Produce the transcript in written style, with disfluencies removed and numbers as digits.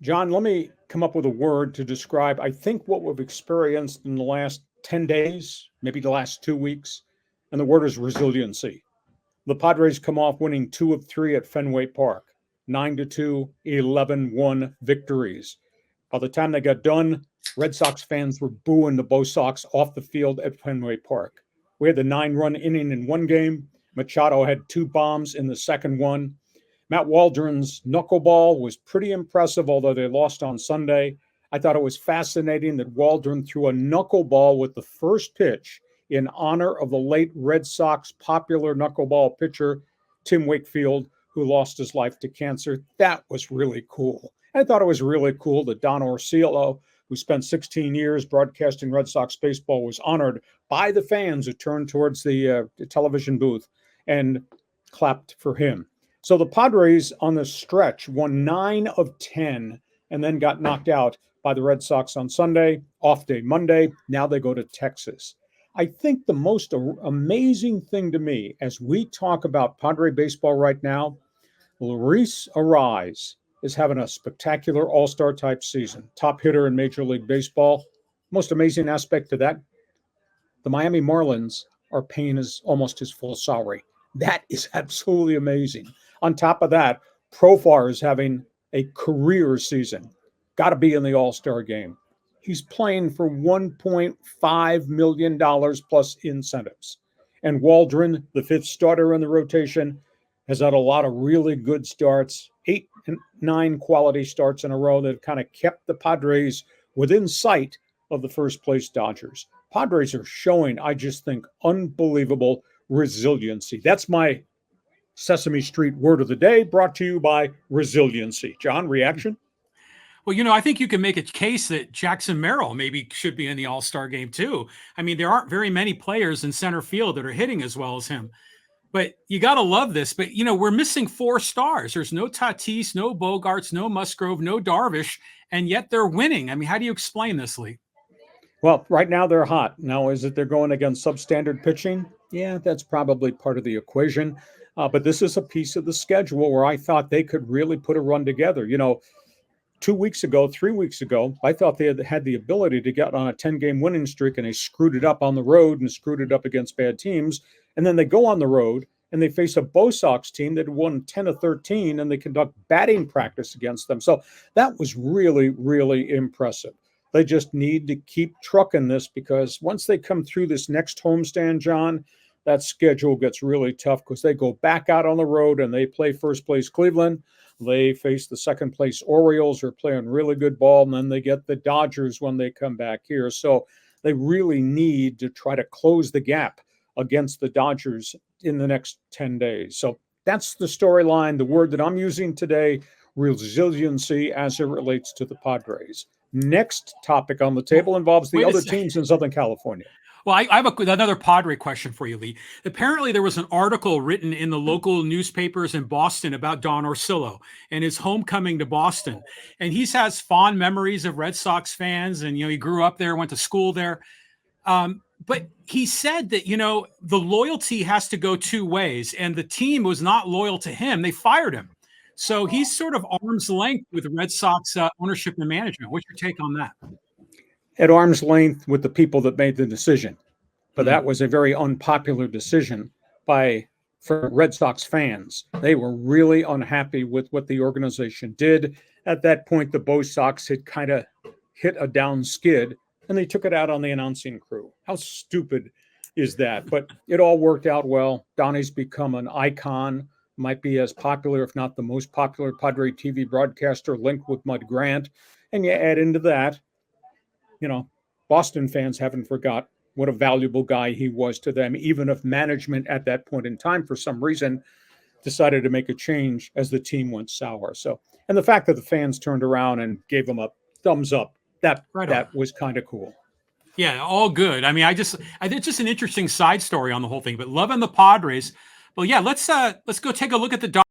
John, let me come up with a word to describe, I think, what we've experienced in the last 10 days, maybe the last 2 weeks. And the word is resiliency. The Padres come off winning 2 of 3 at Fenway Park, 9-2, 11-1 victories. By the time they got done, Red Sox fans were booing the Bo Sox off the field at Fenway Park. We had the 9-run inning in one game. Machado had 2 bombs in the second one. Matt Waldron's knuckleball was pretty impressive, although they lost on Sunday. I thought it was fascinating that Waldron threw a knuckleball with the first pitch in honor of the late Red Sox popular knuckleball pitcher, Tim Wakefield, who lost his life to cancer. That was really cool. I thought it was really cool that Don Orsillo, who spent 16 years broadcasting Red Sox baseball, was honored by the fans who turned towards the television booth and clapped for him. So the Padres on the stretch won 9 of 10 and then got knocked out by the Red Sox on Sunday, off day Monday. Now they go to Texas. I think the most amazing thing to me as we talk about Padre baseball right now, Luis Arraez is having a spectacular all-star type season, top hitter in Major League Baseball. Most amazing aspect to that, the Miami Marlins are paying almost his full salary. That is absolutely amazing. On top of that, Profar is having a career season. Got to be in the All-Star game. He's playing for $1.5 million plus incentives. And Waldron, the fifth starter in the rotation, has had a lot of really good starts, 8 and 9 quality starts in a row that kind of kept the Padres within sight of the first place Dodgers. Padres are showing, I just think, unbelievable resiliency. That's my Sesame Street word of the day, brought to you by resiliency. John, reaction? Well, I think you can make a case that Jackson Merrill maybe should be in the All-Star game too. I mean, there aren't very many players in center field that are hitting as well as him. But you got to love this. But, we're missing 4 stars. There's no Tatis, no Bogaerts, no Musgrove, no Darvish, and yet they're winning. I mean, how do you explain this, Lee? Well, right now they're hot. Now, is it they're going against substandard pitching? Yeah, that's probably part of the equation. But this is a piece of the schedule where I thought they could really put a run together. 2 weeks ago, 3 weeks ago, I thought they had the ability to get on a 10-game winning streak, and they screwed it up on the road and screwed it up against bad teams. And then they go on the road and they face a Bo Sox team that won 10 of 13, and they conduct batting practice against them. So that was really, really impressive. They just need to keep trucking this, because once they come through this next homestand, John, that schedule gets really tough because they go back out on the road and they play first place Cleveland. They face the second place Orioles, who are playing really good ball, and then they get the Dodgers when they come back here. So they really need to try to close the gap against the Dodgers in the next 10 days. So that's the storyline. The word that I'm using today, resiliency, as it relates to the Padres. Next topic on the table involves the other teams in Southern California. Well, I have another Padre question for you, Lee. Apparently, there was an article written in the local newspapers in Boston about Don Orsillo and his homecoming to Boston. And he has fond memories of Red Sox fans. And, he grew up there, went to school there. But he said that, the loyalty has to go 2 ways. And the team was not loyal to him. They fired him. So he's sort of arm's length with the Red Sox ownership and management. What's your take on that? At arm's length with the people that made the decision. But that was a very unpopular decision for Red Sox fans. They were really unhappy with what the organization did. At that point, the Bo Sox had kind of hit a down skid, and they took it out on the announcing crew. How stupid is that? But it all worked out well. Donnie's become an icon, might be as popular, if not the most popular Padre TV broadcaster, linked with Mud Grant. And you add into that, Boston fans haven't forgot what a valuable guy he was to them, even if management at that point in time, for some reason, decided to make a change as the team went sour. So, and the fact that the fans turned around and gave him a thumbs up, that was kind of cool. Yeah, all good. I mean, I think it's just an interesting side story on the whole thing, but loving the Padres. Well, yeah, let's go take a look at the